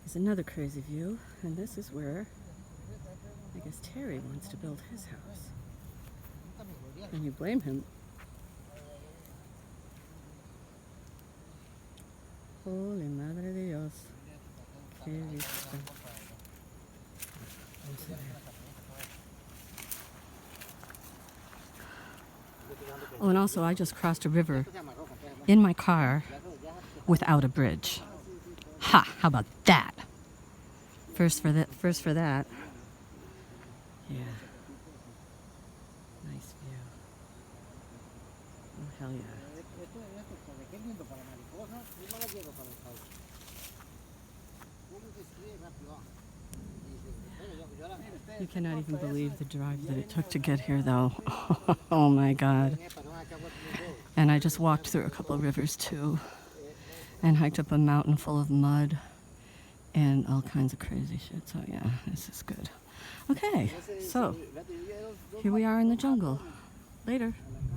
is another crazy view, and this is where I guess Terry wants to build his house. And you blame him. Holy Madre de Dios. Qué vista. Oh, and also I just crossed a river in my car without a bridge. Ha! How about that? First for that. Yeah. Nice view. Oh, hell yeah. You cannot even believe the drive that it took to get here, though. Oh my God. And I just walked through a couple of rivers, too, and hiked up a mountain full of mud and all kinds of crazy shit. So, yeah, this is good. Okay, so here we are in the jungle. Later.